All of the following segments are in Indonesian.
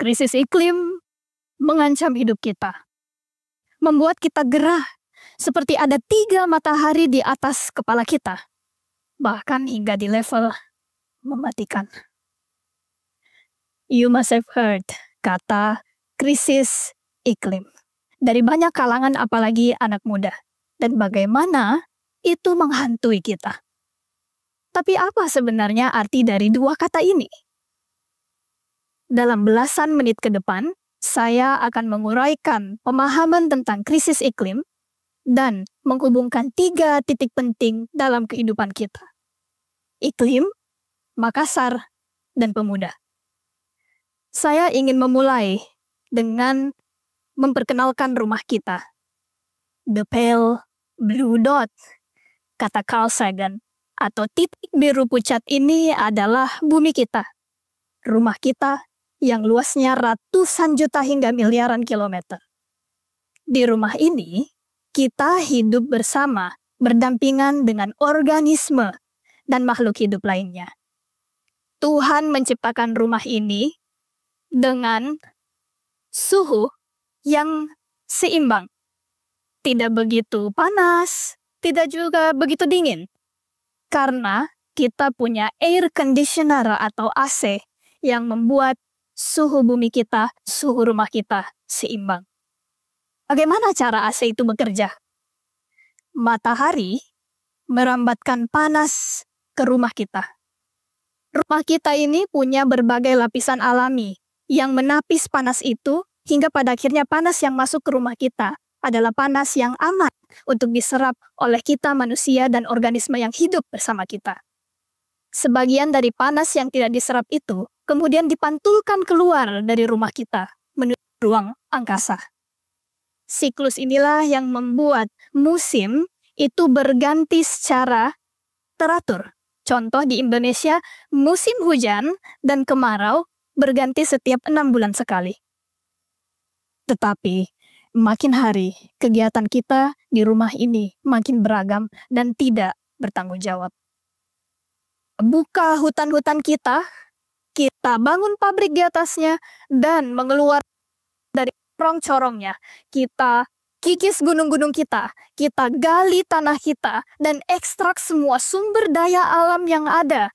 Krisis iklim mengancam hidup kita, membuat kita gerah seperti ada 3 matahari di atas kepala kita, bahkan hingga di level mematikan. You must have heard kata krisis iklim dari banyak kalangan, apalagi anak muda, dan bagaimana itu menghantui kita. Tapi apa sebenarnya arti dari 2 kata ini? Dalam belasan menit ke depan, saya akan menguraikan pemahaman tentang krisis iklim dan menghubungkan 3 titik penting dalam kehidupan kita. Iklim, Makassar, dan pemuda. Saya ingin memulai dengan memperkenalkan rumah kita. The Pale Blue Dot, kata Carl Sagan, atau titik biru pucat ini adalah bumi kita. Rumah kita yang luasnya ratusan juta hingga miliaran kilometer. Di rumah ini, kita hidup bersama, berdampingan dengan organisme dan makhluk hidup lainnya. Tuhan menciptakan rumah ini dengan suhu yang seimbang. Tidak begitu panas, tidak juga begitu dingin. Karena kita punya air conditioner atau AC yang membuat suhu bumi kita, suhu rumah kita seimbang. Bagaimana cara AC itu bekerja? Matahari merambatkan panas ke rumah kita. Rumah kita ini punya berbagai lapisan alami yang menapis panas itu hingga pada akhirnya panas yang masuk ke rumah kita adalah panas yang aman untuk diserap oleh kita manusia dan organisme yang hidup bersama kita. Sebagian dari panas yang tidak diserap itu kemudian dipantulkan keluar dari rumah kita menuju ruang angkasa. Siklus inilah yang membuat musim itu berganti secara teratur. Contoh di Indonesia, musim hujan dan kemarau berganti setiap 6 bulan sekali. Tetapi makin hari kegiatan kita di rumah ini makin beragam dan tidak bertanggung jawab. Buka hutan-hutan kita bangun pabrik di atasnya, dan mengeluarkan dari corong-corongnya. Kita kikis gunung-gunung kita gali tanah kita, dan ekstrak semua sumber daya alam yang ada.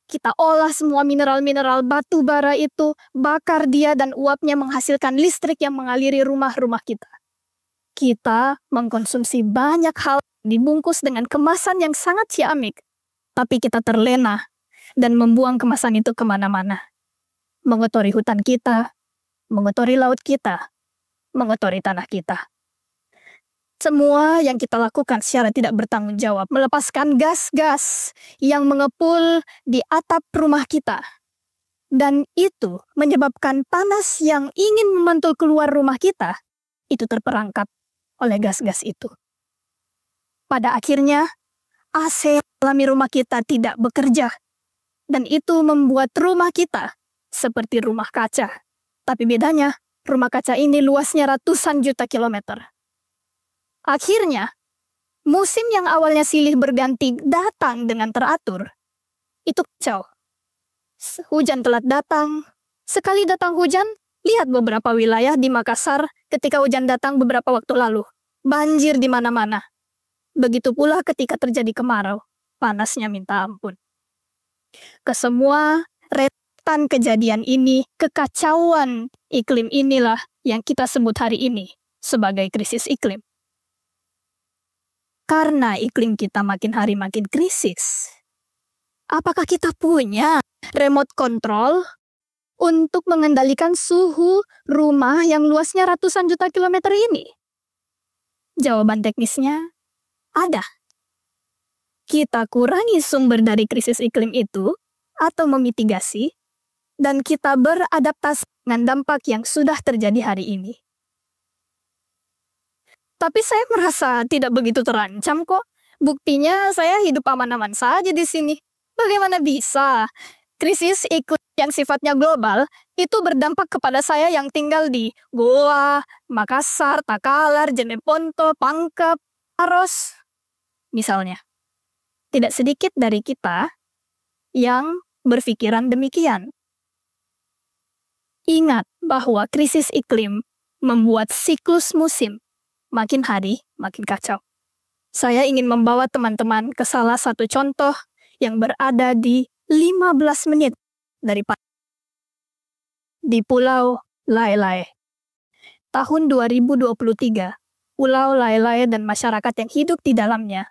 Kita olah semua mineral-mineral batu bara itu, bakar dia, dan uapnya menghasilkan listrik yang mengaliri rumah-rumah kita. Kita mengkonsumsi banyak hal dibungkus dengan kemasan yang sangat ciamik. Tapi kita terlena dan membuang kemasan itu kemana-mana. Mengotori hutan kita, mengotori laut kita, mengotori tanah kita. Semua yang kita lakukan secara tidak bertanggung jawab, melepaskan gas-gas yang mengepul di atap rumah kita. Dan itu menyebabkan panas yang ingin memantul keluar rumah kita, itu terperangkap oleh gas-gas itu. Pada akhirnya, AC alami rumah kita tidak bekerja. Dan itu membuat rumah kita seperti rumah kaca. Tapi bedanya, rumah kaca ini luasnya ratusan juta kilometer. Akhirnya, musim yang awalnya silih berganti datang dengan teratur. Itu kacau. Hujan telat datang. Sekali datang hujan, lihat beberapa wilayah di Makassar ketika hujan datang beberapa waktu lalu. Banjir di mana-mana. Begitu pula ketika terjadi kemarau, panasnya minta ampun. Kesemua rentetan kejadian ini, kekacauan iklim inilah yang kita sebut hari ini sebagai krisis iklim. Karena iklim kita makin hari makin krisis, apakah kita punya remote control untuk mengendalikan suhu rumah yang luasnya ratusan juta kilometer ini? Jawaban teknisnya ada. Kita kurangi sumber dari krisis iklim itu atau memitigasi, dan kita beradaptasi dengan dampak yang sudah terjadi hari ini. Tapi saya merasa tidak begitu terancam kok. Buktinya saya hidup aman-aman saja di sini. Bagaimana bisa krisis iklim yang sifatnya global itu berdampak kepada saya yang tinggal di Goa, Makassar, Takalar, Jeneponto, Pangkep, Aros, misalnya. Tidak sedikit dari kita yang berpikiran demikian. Ingat bahwa krisis iklim membuat siklus musim makin hari makin kacau. Saya ingin membawa teman-teman ke salah satu contoh yang berada di 15 menit dari di Pulau Lailae. Tahun 2023, Pulau Lailae dan masyarakat yang hidup di dalamnya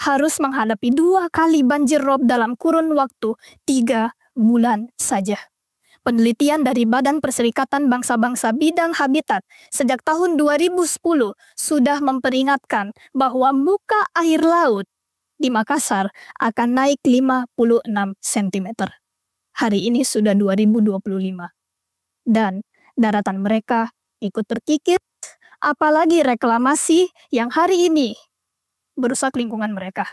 harus menghadapi 2 kali banjir rob dalam kurun waktu 3 bulan saja. Penelitian dari Badan Perserikatan Bangsa-Bangsa bidang habitat sejak tahun 2010 sudah memperingatkan bahwa muka air laut di Makassar akan naik 56 cm. Hari ini sudah 2025. Dan daratan mereka ikut terkikis, apalagi reklamasi yang hari ini merusak lingkungan mereka.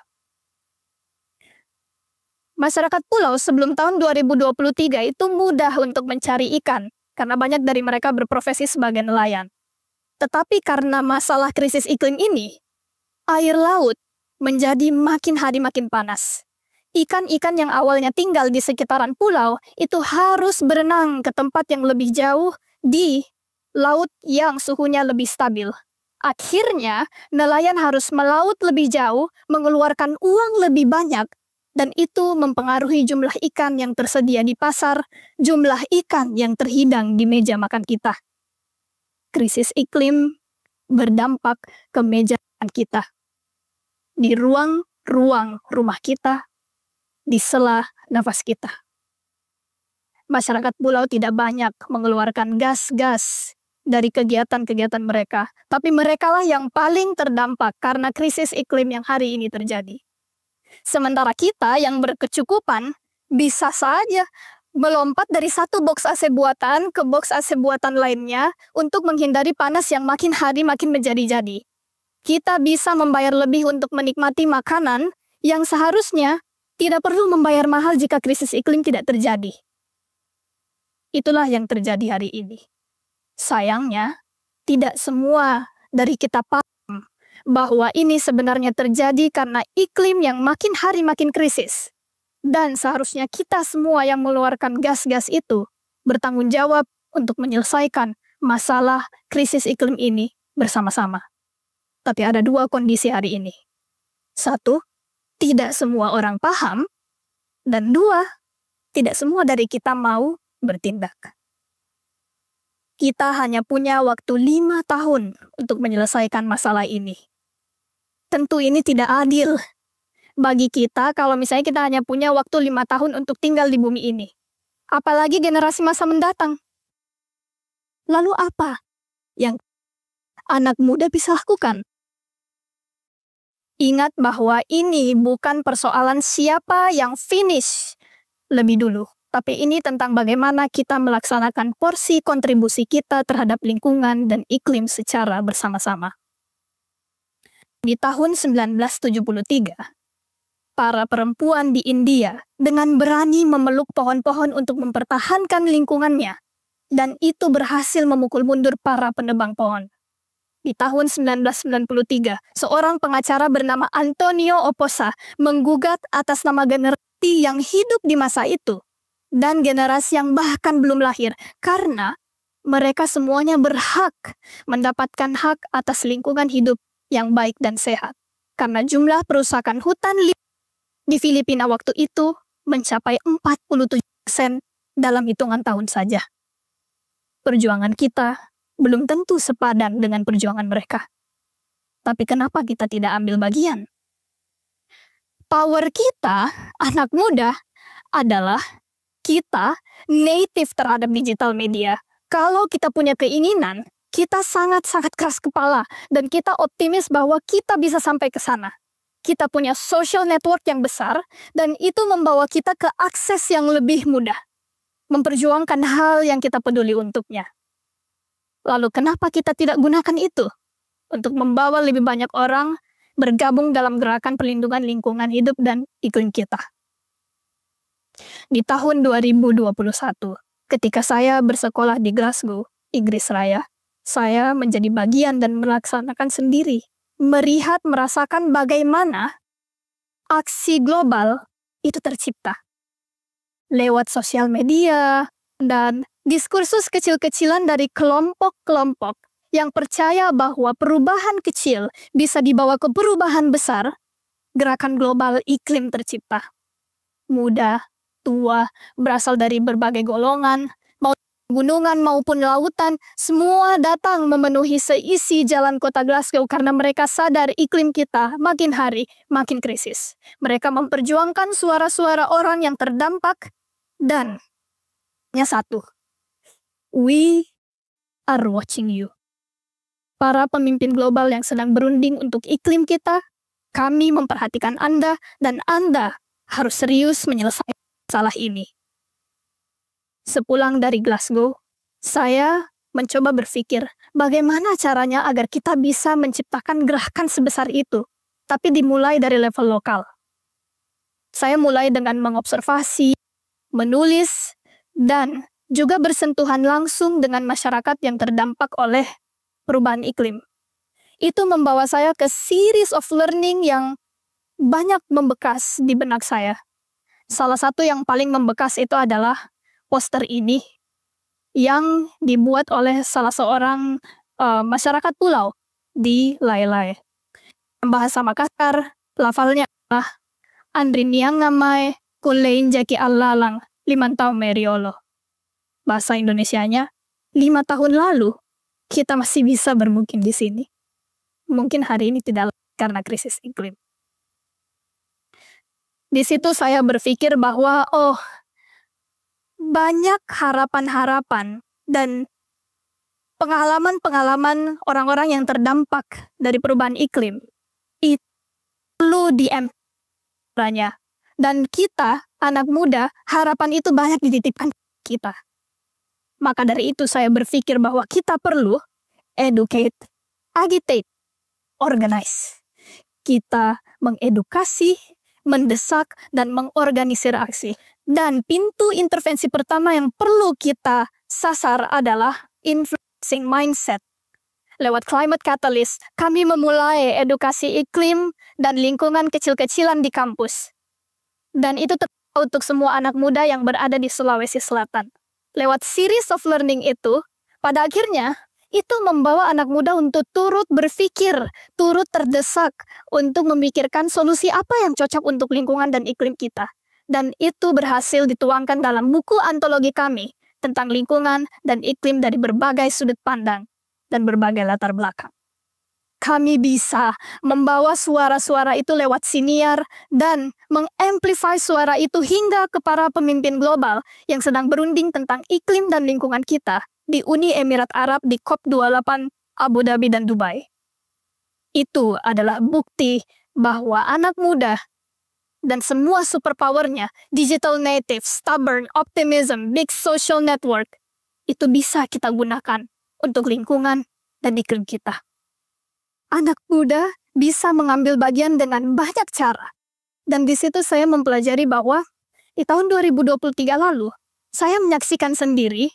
Masyarakat pulau sebelum tahun 2023 itu mudah untuk mencari ikan, karena banyak dari mereka berprofesi sebagai nelayan. Tetapi karena masalah krisis iklim ini, air laut menjadi makin hari makin panas. Ikan-ikan yang awalnya tinggal di sekitaran pulau itu harus berenang ke tempat yang lebih jauh di laut yang suhunya lebih stabil. Akhirnya, nelayan harus melaut lebih jauh, mengeluarkan uang lebih banyak, dan itu mempengaruhi jumlah ikan yang tersedia di pasar, jumlah ikan yang terhidang di meja makan kita. Krisis iklim berdampak ke meja makan kita. Di ruang-ruang rumah kita, di sela nafas kita. Masyarakat pulau tidak banyak mengeluarkan gas-gas dari kegiatan-kegiatan mereka, tapi merekalah yang paling terdampak karena krisis iklim yang hari ini terjadi. Sementara kita yang berkecukupan bisa saja melompat dari satu box AC buatan ke box AC buatan lainnya untuk menghindari panas yang makin hari makin menjadi-jadi. Kita bisa membayar lebih untuk menikmati makanan yang seharusnya tidak perlu membayar mahal jika krisis iklim tidak terjadi. Itulah yang terjadi hari ini. Sayangnya, tidak semua dari kita paham bahwa ini sebenarnya terjadi karena iklim yang makin hari makin krisis. Dan seharusnya kita semua yang mengeluarkan gas-gas itu bertanggung jawab untuk menyelesaikan masalah krisis iklim ini bersama-sama. Tapi ada 2 kondisi hari ini. 1, tidak semua orang paham. Dan 2, tidak semua dari kita mau bertindak. Kita hanya punya waktu 5 tahun untuk menyelesaikan masalah ini. Tentu ini tidak adil bagi kita kalau misalnya kita hanya punya waktu 5 tahun untuk tinggal di bumi ini. Apalagi generasi masa mendatang. Lalu apa yang anak muda bisa lakukan? Ingat bahwa ini bukan persoalan siapa yang finish lebih dulu. Tapi ini tentang bagaimana kita melaksanakan porsi kontribusi kita terhadap lingkungan dan iklim secara bersama-sama. Di tahun 1973, para perempuan di India dengan berani memeluk pohon-pohon untuk mempertahankan lingkungannya, dan itu berhasil memukul mundur para penebang pohon. Di tahun 1993, seorang pengacara bernama Antonio Oposa menggugat atas nama generasi yang hidup di masa itu, dan generasi yang bahkan belum lahir, karena mereka semuanya berhak mendapatkan hak atas lingkungan hidup yang baik dan sehat. Karena jumlah perusakan hutan di Filipina waktu itu mencapai 47% dalam hitungan tahun saja. Perjuangan kita belum tentu sepadan dengan perjuangan mereka. Tapi kenapa kita tidak ambil bagian? Power kita, anak muda, adalah kita native terhadap digital media. Kalau kita punya keinginan, kita sangat-sangat keras kepala dan kita optimis bahwa kita bisa sampai ke sana. Kita punya social network yang besar dan itu membawa kita ke akses yang lebih mudah. Memperjuangkan hal yang kita peduli untuknya. Lalu kenapa kita tidak gunakan itu untuk membawa lebih banyak orang bergabung dalam gerakan perlindungan lingkungan hidup dan iklim kita? Di tahun 2021, ketika saya bersekolah di Glasgow, Inggris Raya, saya menjadi bagian dan melaksanakan sendiri, merasakan bagaimana aksi global itu tercipta. Lewat sosial media, dan diskursus kecil-kecilan dari kelompok-kelompok yang percaya bahwa perubahan kecil bisa dibawa ke perubahan besar, gerakan global iklim tercipta. Muda, tua, berasal dari berbagai golongan, mau gunungan maupun lautan, semua datang memenuhi seisi jalan kota Glasgow karena mereka sadar iklim kita makin hari makin krisis. Mereka memperjuangkan suara-suara orang yang terdampak dan satu, we are watching you. Para pemimpin global yang sedang berunding untuk iklim kita, kami memperhatikan Anda dan Anda harus serius menyelesaikan masalah ini. Sepulang dari Glasgow, saya mencoba berpikir bagaimana caranya agar kita bisa menciptakan gerakan sebesar itu, tapi dimulai dari level lokal. Saya mulai dengan mengobservasi, menulis, dan juga bersentuhan langsung dengan masyarakat yang terdampak oleh perubahan iklim. Itu membawa saya ke series of learning yang banyak membekas di benak saya. Salah satu yang paling membekas itu adalah poster ini yang dibuat oleh salah seorang masyarakat pulau di Lae-Lae. Bahasa Makassar, lafalnya adalah Andriniang ngamai kulein jaki allalang 5 tahun meriolo. Bahasa Indonesianya, 5 tahun lalu kita masih bisa bermukim di sini. Mungkin hari ini tidak karena krisis iklim. Di situ saya berpikir bahwa banyak harapan-harapan dan pengalaman-pengalaman orang-orang yang terdampak dari perubahan iklim itu perlu diemplanya. Dan kita, anak muda, harapan itu banyak dititipkan kita. Maka dari itu saya berpikir bahwa kita perlu educate, agitate, organize. Kita mengedukasi, mendesak, dan mengorganisir aksi. Dan pintu intervensi pertama yang perlu kita sasar adalah influencing mindset. Lewat Climate Catalyst, kami memulai edukasi iklim dan lingkungan kecil-kecilan di kampus. Dan itu terbuka untuk semua anak muda yang berada di Sulawesi Selatan. Lewat series of learning itu, pada akhirnya, itu membawa anak muda untuk turut berpikir, turut terdesak untuk memikirkan solusi apa yang cocok untuk lingkungan dan iklim kita. Dan itu berhasil dituangkan dalam buku antologi kami tentang lingkungan dan iklim dari berbagai sudut pandang dan berbagai latar belakang. Kami bisa membawa suara-suara itu lewat siniar dan mengamplify suara itu hingga ke para pemimpin global yang sedang berunding tentang iklim dan lingkungan kita di Uni Emirat Arab di COP28 Abu Dhabi dan Dubai. Itu adalah bukti bahwa anak muda dan semua superpowernya, digital native, stubborn, optimism, big social network, itu bisa kita gunakan untuk lingkungan dan iklim kita. Anak muda bisa mengambil bagian dengan banyak cara. Dan di situ saya mempelajari bahwa di tahun 2023 lalu, saya menyaksikan sendiri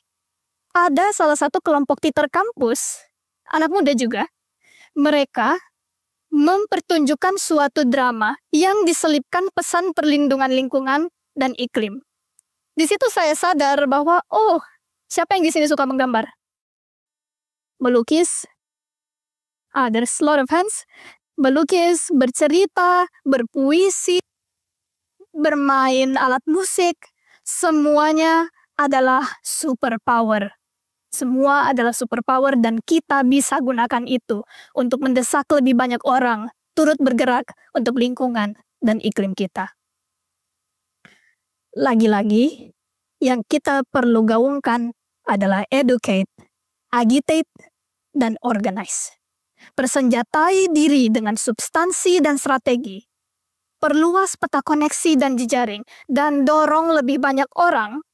ada salah satu kelompok teacher kampus, anak muda juga, mereka mempertunjukkan suatu drama yang diselipkan pesan perlindungan lingkungan dan iklim. Di situ saya sadar bahwa, siapa yang di sini suka menggambar? Melukis, there's a lot of hands. Melukis, bercerita, berpuisi, bermain alat musik, semuanya adalah superpower. Semua adalah superpower dan kita bisa gunakan itu untuk mendesak lebih banyak orang turut bergerak untuk lingkungan dan iklim kita. Lagi-lagi, yang kita perlu gaungkan adalah educate, agitate, dan organize. Persenjatai diri dengan substansi dan strategi. Perluas peta koneksi dan jejaring, dan dorong lebih banyak orang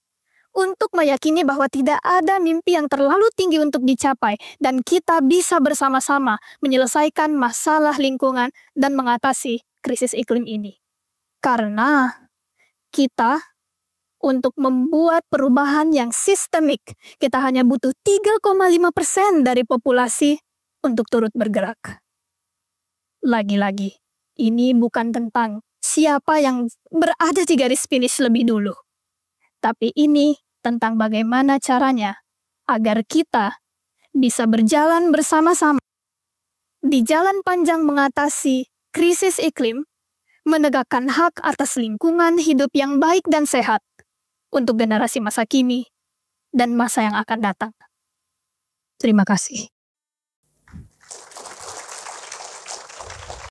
untuk meyakini bahwa tidak ada mimpi yang terlalu tinggi untuk dicapai dan kita bisa bersama-sama menyelesaikan masalah lingkungan dan mengatasi krisis iklim ini. Karena kita untuk membuat perubahan yang sistemik, kita hanya butuh 3,5% dari populasi untuk turut bergerak. Lagi-lagi, ini bukan tentang siapa yang berada di garis finish lebih dulu. Tapi ini tentang bagaimana caranya agar kita bisa berjalan bersama-sama di jalan panjang mengatasi krisis iklim, menegakkan hak atas lingkungan hidup yang baik dan sehat untuk generasi masa kini dan masa yang akan datang. Terima kasih.